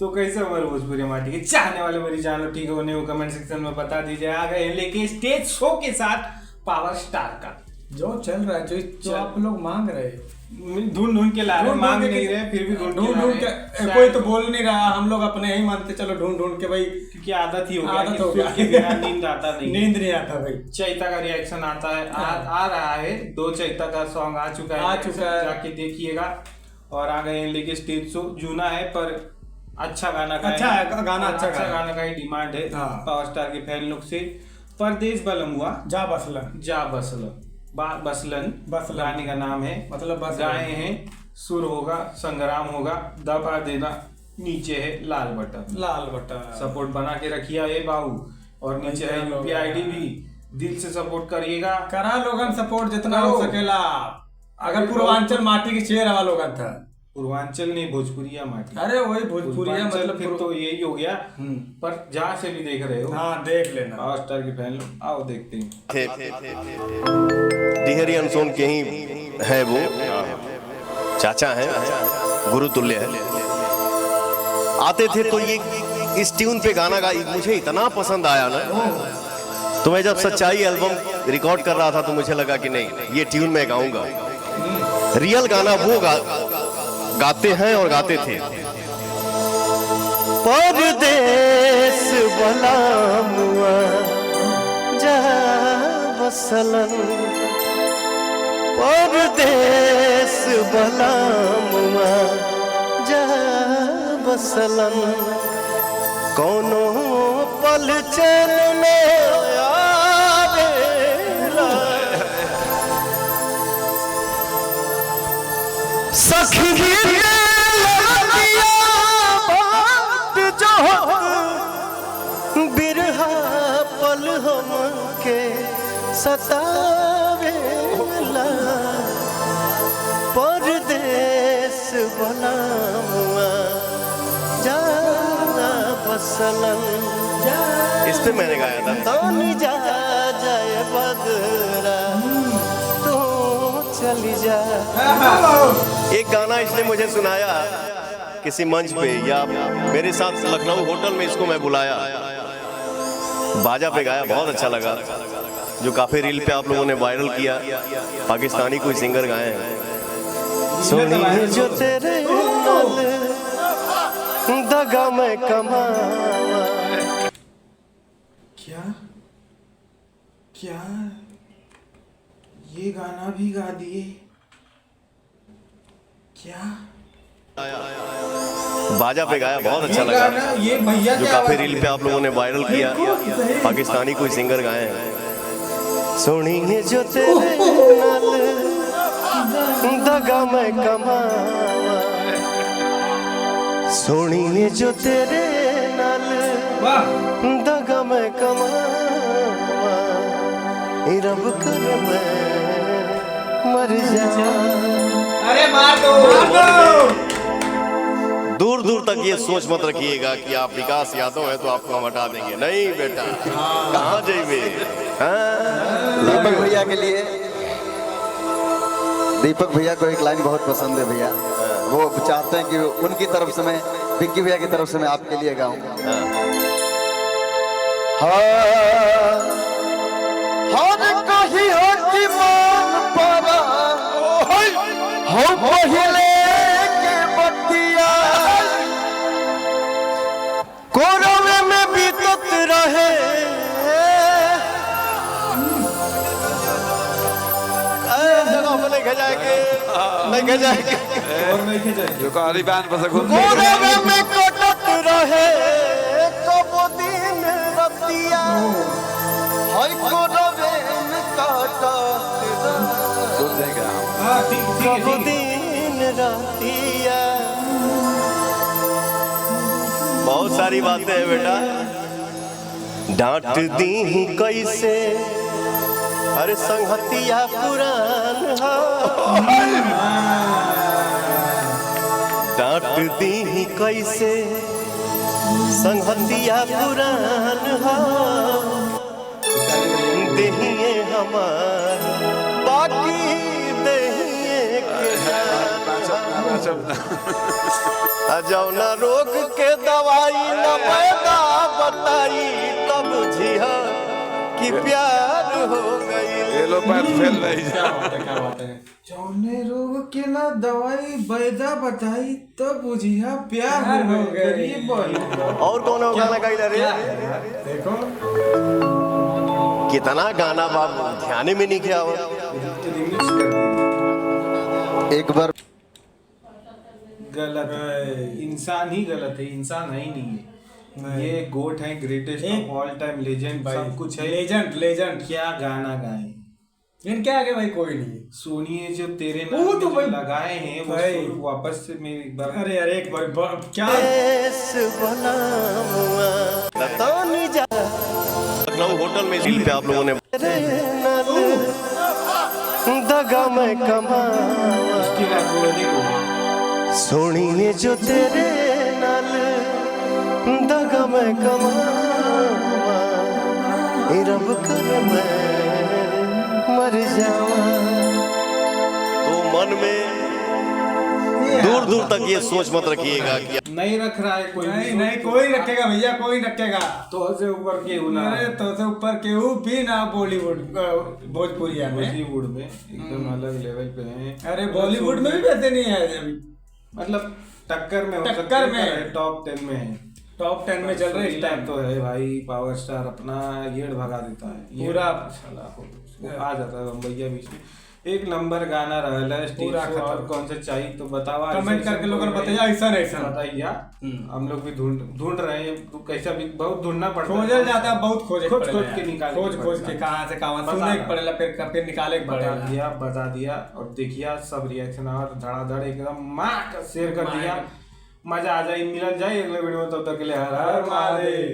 तो कैसे हमारे भोजपुरी माटी के चाहने वाले मेरी चैनल ठीक होने को कमेंट सेक्शन में बता दीजिए। आ गए लेके स्टेज शो के साथ पावर स्टार का जो चल रहा है, जो आप लोग मांग रहे हैं, ढूंढ के ला रहे, मांग नहीं रहे, फिर भी ढूंढ के कोई तो बोल नहीं रहा, हम लोग अपने ही मानते चलो ढूंढ के भाई, क्योंकि आदत ही हो गया, आदत हो गया। के बिना नींद आता नहीं, नींद नहीं आता भाई। चैता का रिएक्शन आता है, आ रहा है, 2 चैता का सॉन्ग आ चुका है, जाके देखिएगा। और आ गए लेके स्टेज शो, जूना है पर अच्छा गाना का, अच्छा गाना का ही डिमांड है पावर स्टार के फैन लोग से। परदेश बलम हुआ जा बसलन गाने का नाम है, मतलब गाए हैं, सुर होगा, संग्राम होगा, दबा देना नीचे है लाल बटन सपोर्ट बना के रखिए ये बाबू। और नीचे है UPI ID भी, दिल से सपोर्ट करिएगा, करा लोगन सपोर्ट जितना हो सकेला। अगर पूर्वांचल माटी की शेर हवा लोगन था, पूर्वांचल नहीं भोजपुरिया माटी, अरे वही भोजपुरिया मतलब फिर तो यही हो गया। पर जहाँ से भी देख रहे हो, हाँ देख लेना, पावर स्टार के फैन लोग आओ देखते हैं। डिहरी अनसोन के ही है वो, चाचा है, गुरु तुल्य है। आते थे तो ये इस ट्यून पे गाना गा, मुझे इतना पसंद आया ना, तो मैं जब सच्चाई एल्बम रिकॉर्ड कर रहा था तो मुझे लगा कि नहीं ये ट्यून मैं गाऊंगा। रियल गाना वो गाते हैं और गाते थे। परदेश बला मुआ जा बसलन, परदेश बला मुआ जा बसलन, कोनो पल चैन में आवेला, सखी बिरहा पल हम के सतावेला, परदेश बना हुआ जाना बसलन। इस पे मैंने गाया था, तो जा जाए बगरा तो चली जा। एक गाना इसने मुझे सुनाया किसी मंच पे, या मेरे साथ लखनऊ होटल में इसको मैं बुलाया, बाजा पे गाया, बहुत अच्छा लगा। जो काफी रील पे आप लोगों ने वायरल किया, पाकिस्तानी कोई सिंगर गाए हैं। सुनिए जो तेरे नाल दगा में कमावा। क्या ये गाना भी गा दिए क्या? बाजा पे गाया, बहुत अच्छा लगा। ये भैया जो काफी रील पे आप लोगों ने वायरल किया, पाकिस्तानी कोई सिंगर गाए हैं। सुनिए जो तेरे नाल दगा में कमावा, सुनिए जो तेरे नाल दगा में कमावा, रब कर मैं मर जा। अरे मार दो। दूर दूर तक ये सोच मत रखिएगा कि आप विकास यादव है तो आपको हम हटा देंगे, नहीं बेटा, कहाँ जाइए। दीपक भैया के लिए, दीपक भैया को एक लाइन बहुत पसंद है भैया, वो चाहते हैं कि उनकी तरफ से मैं, विक्की भैया की तरफ से मैं आपके लिए गाऊंगा। कही हो कि मान पारा हो पहिले के बतिया, कोरवे में बीतत रहे, नहीं जाएंगे और नहीं जाएंगे, जो कहानी बयान पर सकूं, कोरवे में कटत रहे कब दिन रतिया, हाय कोरवे में कटत सुन देगा। कब दिन रतिया। बहुत सारी बातें हैं बेटा, डांट दी कैसे, अरे संगतिया पुरान डांट दी कैसे, संगतिया पुरान देहिए हमार बाकी देहिए के जौना रोग के दवाई न पैदा बताई तब बुझिया कि प्यार हो गई। एलोपैथ फेल नहीं क्या बात है, क्या बात है। जौने रोग के ना दवाई बैदा बताई तो बुझिया प्यार हो गरीब। और कौन है वो गाना गाइला रे? देखो कितना गाना बाबू ध्यान में नहीं किया। रिमिक्स कर दी। एक बार गलत है, इंसान ही गलत है, इंसान है ही नहीं है। ये गोट है, greatest of all time, legend, सब कुछ है। Legend legend. क्या गाना गाए इनके आगे भाई कोई नहीं। सोनिए जो तेरे वो नाम तो तो भाई लगाए हैं वो भाई। सुर वापस से मेरी एक बार। अरे अरे एक बार क्या लखनऊ होटल में झील पे आप लोगों ने दगा मैं कमा उसकी बोली को सोनी ने जो तेरे नाल दगा मैं कमा रब कर मैं मर जावा। तो मन में दूर दूर तक ये सोच मत रखिएगा कि नहीं रख रहा है कोई। नहीं नहीं कोई रखेगा भैया, कोई रखेगा। तो से ऊपर के ना, अरे तो से ऊपर केहू भी ना बॉलीवुड भोजपुरिया में, बॉलीवुड में एकदम अलग लेवल पे हैं। अरे बॉलीवुड में भी वैसे नहीं है अभी, मतलब टक्कर में हो सकते टक्कर हैं, में। पर टॉप 10 में है। टॉप 10 में चल रहे हैं इस टाइम। तो है भाई, पावर स्टार अपना येड़ भगा देता है पूरा। आ जाता है बम्बैया बीच में। एक नंबर गाना रहला है पूरा स्टेज शो। और कौन से चाहिए तो बतावा, कमेंट करके लोगों ने बताइए ऐसा ऐसा बताइए। हम लोग भी ढूंढ रहे हैं, तो कैसा भी बहुत ढूंढना पड़ता है, खोजल जाता है, बहुत खोज खोज के निकाल खोज के कहाँ से कहाँ सुनने के पड़ेला, फिर निकाले के पड़ेला। बता दिया और देखिए सब रिएक्शन और धड़ाधड़ एकदम माँ का शेयर कर दिया। मजा आ जाए, मिल जाए अगले वीडियो में। तब तक के लिए हर हर महादेव।